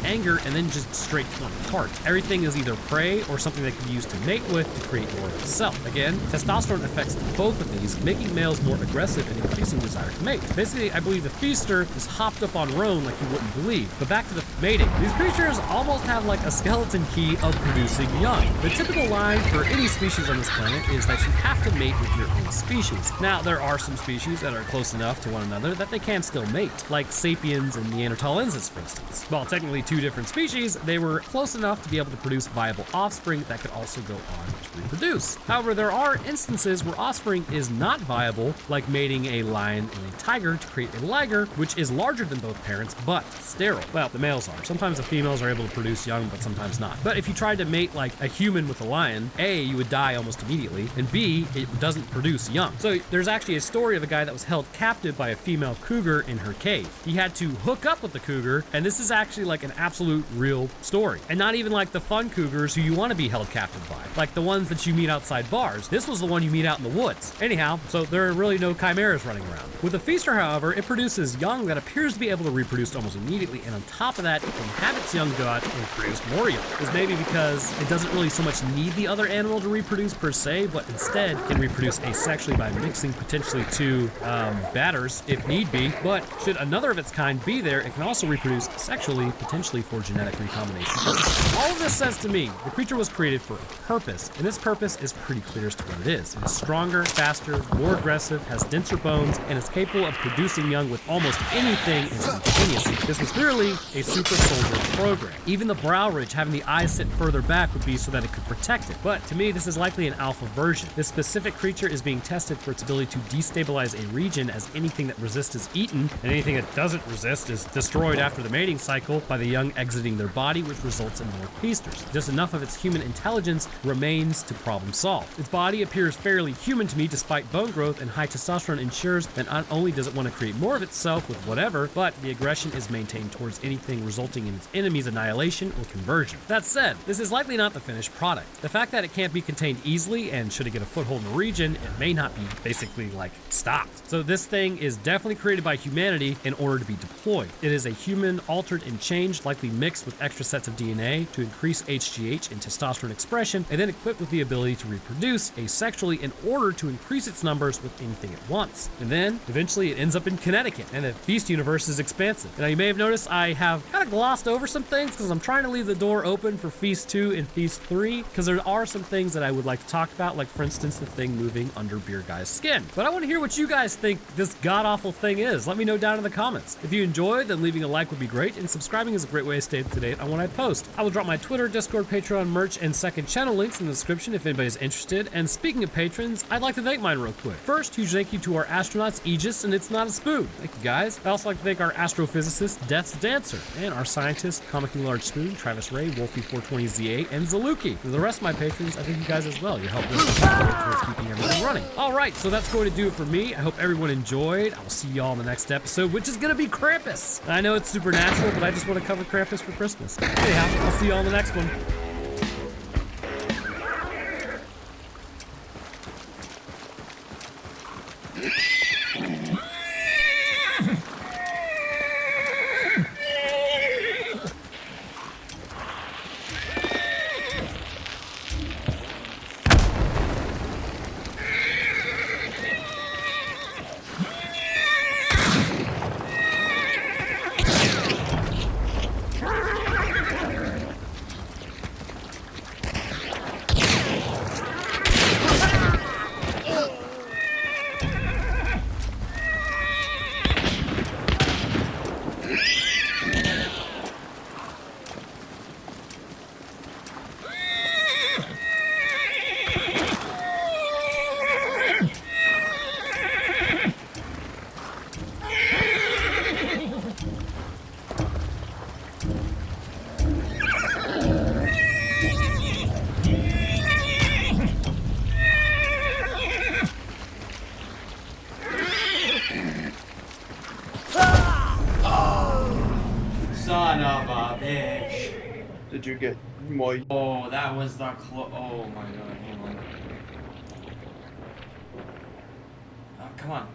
anger and then just straight kill them apart. Everything is either prey or something that can be used to mate with to create more of itself. Again, testosterone affects both of these, making males more aggressive and increasing desire to mate. Basically, I believe the feaster is hopped up on Roan like you wouldn't believe. But back to the mating. These creatures almost have like a skeleton key of producing young. The typical line for any species on this planet is that you have to mate with your own species. Now, there are some species that are close enough to one another that they can still mate, like sapiens and Neanderthalensis, for instance. While technically two different species, they were close enough to be able to produce viable offspring that could also go on to reproduce. However, there are instances where offspring is not viable, like mating a lion and a tiger to create a liger, which is larger than both parents, but sterile. Well, the males are. Sometimes the females are able to produce young, but sometimes not. But if you tried to mate like a human with a lion, A, you would die almost immediately, and B, it doesn't produce young. So there's actually a story of a guy that was held captive by a female cougar in her cave. He had to hook up with the cougar, and this is actually like an absolute real story. And not even like the fun cougars who you want to be held captive by, like the ones that you meet outside bars. This was the one you meet out in the woods. Anyhow, so there are really no chimeras running around. With a feaster, however, it produces young that appears to be able to reproduce almost immediately, and on top of that, it can have its young go out and produce more young. This may be because it doesn't really so much need the other animal to reproduce per se, but instead can reproduce asexually by mixing potentially two batters if need be. But should another of its kind be there, it can also reproduce sexually, potentially for genetic recombination purposes. All of this says to me, the creature was created for a purpose, and this purpose is pretty clear as to what it is. It is stronger, faster, more aggressive, has denser bones, and is capable of producing young with almost anything instantaneously. This was clearly a super soldier program. Even the brow ridge having the eyes sit further back would be so that it could protect it. But to me, this is likely an alpha version. This specific creature is being tested for its ability to destabilize a region, as anything that resists is eaten, and anything that doesn't resist is destroyed after the mating cycle by the young exiting their body, which results in more feasters. Just enough of its human intelligence remains to problem solve. Its body appears fairly human to me despite bone growth, and high testosterone ensures that not only does it want to create more of itself with whatever, but the aggression is maintained towards anything, resulting in its enemy's annihilation or conversion. That said, this is likely not the finished product. The fact that it can't be contained easily, and should it get a foothold in the region, it may not be basically like stopped. So this thing is definitely created by humanity in order to be deployed. It is a human altered and changed, likely mixed with extra sets of DNA to increase HGH and testosterone expression, and then equipped with the ability to reproduce asexually in order to increase its numbers with anything it wants. And then eventually it ends up in Connecticut, and the Feast universe is expansive. Now you may have noticed I have kind of glossed over some things because I'm trying to leave the door open for Feast 2 and Feast 3, because there are some things that I would like to talk about, like for instance the thing moving under Beer Guy's skin. But I want to hear what you guys think this god-awful thing is. Let me know down in the comments. If you enjoyed, then leaving a like would be great, and subscribing is a great way to stay up to date on when I post. I will drop my Twitter, Discord, Patreon, merch, and second channel links in the description if anybody's interested. And speaking of patrons, I'd like to thank mine real quick. First, huge thank you to our astronauts Aegis and It's Not a Spoon. Thank you guys. I also like to thank our astrophysicist Death's Dancer, and our scientist Comically Large Spoon, Travis Ray, Wolfie420Z8, and Zaluki. For the rest of my patrons, I thank you guys as well. Your help really goes towards keeping everything running. Alright, so that's going to do it for me. I hope everyone enjoyed. I'll see y'all in the next episode, which is going to be Krampus. I know it's supernatural, but I just want to cover Krampus for Christmas. Anyhow, I'll see y'all in the next one. Son of a bitch. Did you get more? Oh, that was the oh my god, hold on. Oh, come on.